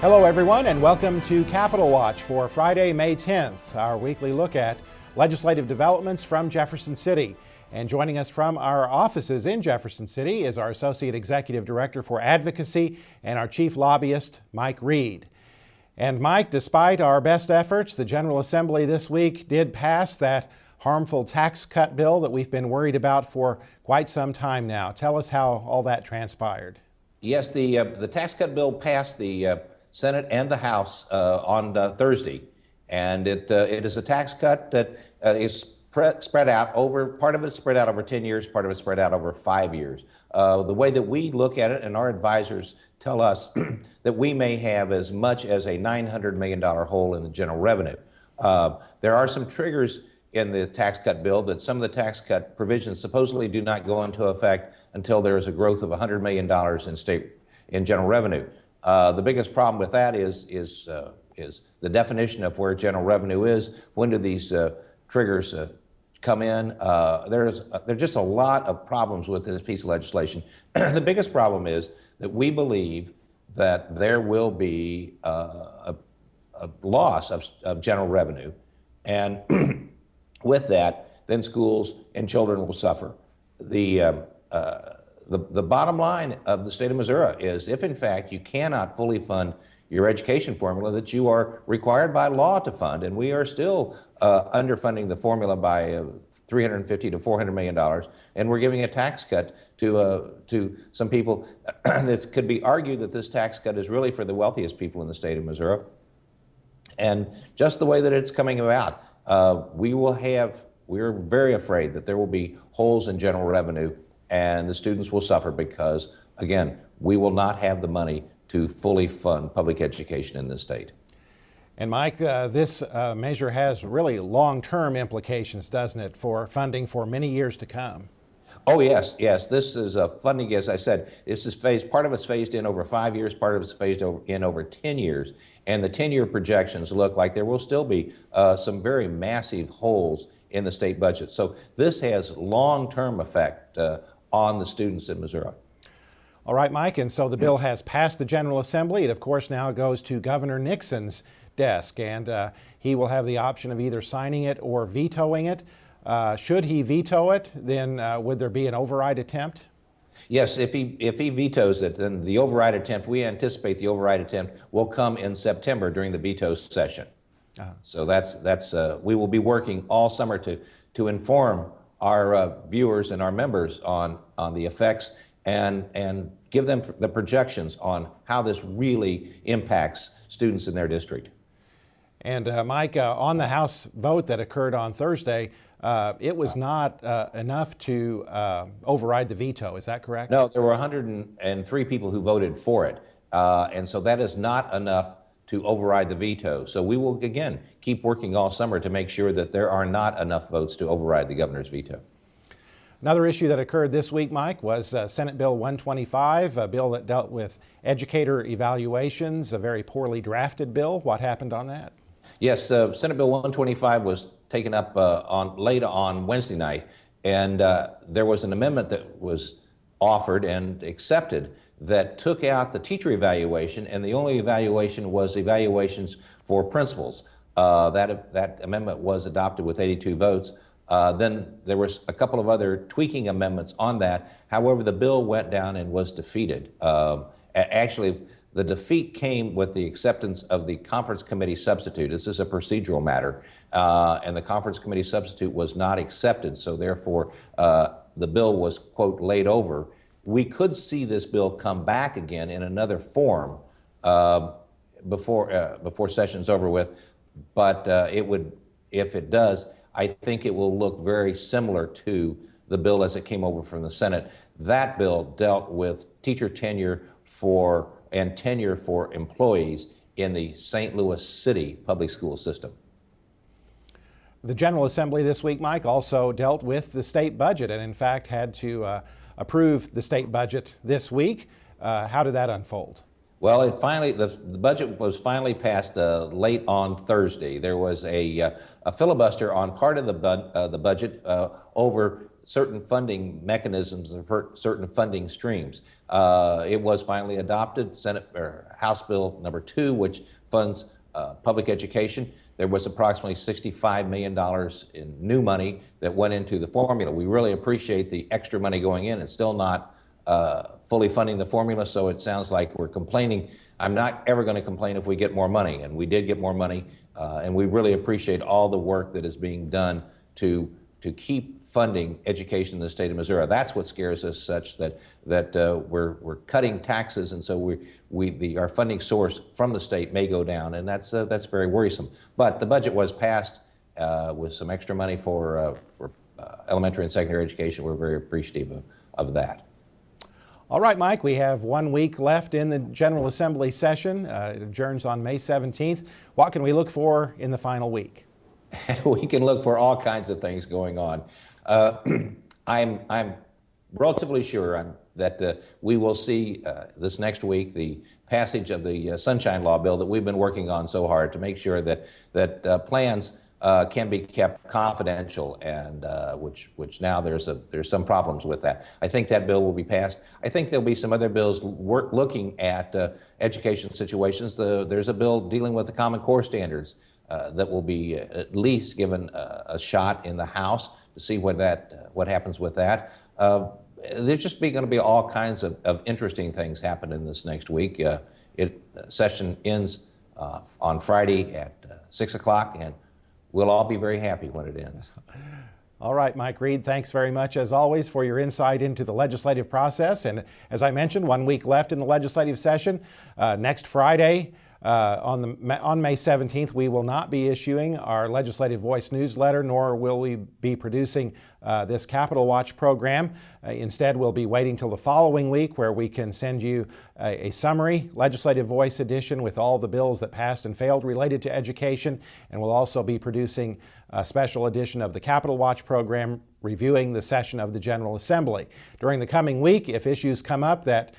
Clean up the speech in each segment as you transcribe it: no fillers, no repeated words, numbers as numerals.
Hello everyone and welcome to Capitol Watch for Friday, May 10th, our weekly look at legislative developments from Jefferson City. And joining us from our offices in Jefferson City is our Associate Executive Director for Advocacy and our Chief Lobbyist, Mike Reed. And Mike, despite our best efforts, the General Assembly this week did pass that harmful tax cut bill that we've been worried about for quite some time now. Tell us how all that transpired. Yes, the tax cut bill passed the Senate and the House on Thursday, and it is a tax cut that is spread out over, part of it is spread out over 10 years, part of it is spread out over 5 years. The way that we look at it, and our advisors tell us that we may have as much as a $900 million hole in the general revenue. There are some triggers in the tax cut bill that some of the tax cut provisions supposedly do not go into effect until there is a growth of $100 million in general revenue. The biggest problem with that is the definition of where general revenue is. When do these triggers come in? There's just a lot of problems with this piece of legislation. The biggest problem is that we believe that there will be a loss of general revenue, and with that, then schools and children will suffer. The bottom line of the state of Missouri is if, in fact, you cannot fully fund your education formula that you are required by law to fund, and we are still underfunding the formula by $350 to $400 million, and we're giving a tax cut to some people. It could be argued that this tax cut is really for the wealthiest people in the state of Missouri. And just the way that it's coming about, we're very afraid that there will be holes in general revenue, and the students will suffer because, again, we will not have the money to fully fund public education in this state. And Mike, this measure has really long-term implications, doesn't it, for funding for many years to come? Oh, yes. This is funding, as I said, this is phased, part of it's phased in over 5 years, part of it's phased in over 10 years. And the 10-year projections look like there will still be some very massive holes in the state budget. So this has long-term effect on the students in Missouri. All right, Mike, and so the bill has passed the General Assembly. It, of course, now goes to Governor Nixon's desk, and he will have the option of either signing it or vetoing it. Should he veto it, then would there be an override attempt? Yes, if he vetoes it, then the override attempt, we anticipate the override attempt will come in September during the veto session. So that's we will be working all summer to inform our viewers and our members on the effects and give them the projections on how this really impacts students in their district. And Mike, on the House vote that occurred on Thursday, it was not enough to override the veto. Is that correct? No, there were 103 people who voted for it. And so that is not enough to override the veto. So we will, again, keep working all summer to make sure that there are not enough votes to override the governor's veto. Another issue that occurred this week, Mike, was Senate Bill 125, a bill that dealt with educator evaluations, a very poorly drafted bill. What happened on that? Yes, Senate Bill 125 was taken up late on Wednesday night, and there was an amendment that was offered and accepted that took out the teacher evaluation, and the only evaluation was evaluations for principals. That amendment was adopted with 82 votes. Then there was a couple of other tweaking amendments on that. However, the bill went down and was defeated. Actually, the defeat came with the acceptance of the conference committee substitute. This is a procedural matter, and the conference committee substitute was not accepted, so therefore the bill was, quote, laid over. We could see this bill come back again in another form before session's over with, but it would, if it does, I think it will look very similar to the bill as it came over from the Senate. That bill dealt with teacher tenure and tenure for employees in the St. Louis City public school system. The General Assembly this week, Mike, also dealt with the state budget and in fact had to approve the state budget this week. How did that unfold? Well, the budget was finally passed late on Thursday. There was a filibuster on part of the budget over certain funding mechanisms and for certain funding streams. It was finally adopted, House Bill number 2, which funds public education. There was approximately $65 million in new money that went into the formula. We really appreciate the extra money going in. It's still not fully funding the formula, so it sounds like we're complaining. I'm not ever going to complain if we get more money, and we did get more money, and we really appreciate all the work that is being done to keep funding education in the state of Missouri. That's what scares us, such that we're cutting taxes, and so our funding source from the state may go down, and that's very worrisome. But the budget was passed with some extra money for elementary and secondary education. We're very appreciative of that. All right, Mike, we have 1 week left in the General Assembly session. It adjourns on May 17th. What can we look for in the final week? We can look for all kinds of things going on. I'm relatively sure that we will see this next week the passage of the Sunshine Law bill that we've been working on so hard to make sure that plans can be kept confidential, and which now there's some problems with that. I think that bill will be passed. I think there'll be some other bills looking at education situations. There's a bill dealing with the Common Core standards that will be at least given a shot in the House to see what happens with that. There's just going to be all kinds of interesting things happening this next week. Session ends on Friday at 6 o'clock, and we'll all be very happy when it ends. All right, Mike Reed, thanks very much, as always, for your insight into the legislative process. And as I mentioned, 1 week left in the legislative session. Next Friday, on May 17th, we will not be issuing our Legislative Voice newsletter, nor will we be producing this Capitol Watch program. Instead, we'll be waiting till the following week, where we can send you a summary Legislative Voice edition with all the bills that passed and failed related to education. And we'll also be producing a special edition of the Capitol Watch program reviewing the session of the General Assembly. During the coming week, if issues come up that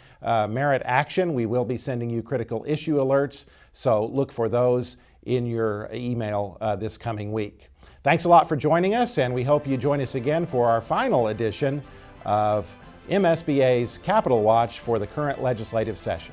merit action, we will be sending you critical issue alerts, so look for those in your email this coming week. Thanks a lot for joining us, and we hope you join us again for our final edition of MSBA's Capitol Watch for the current legislative session.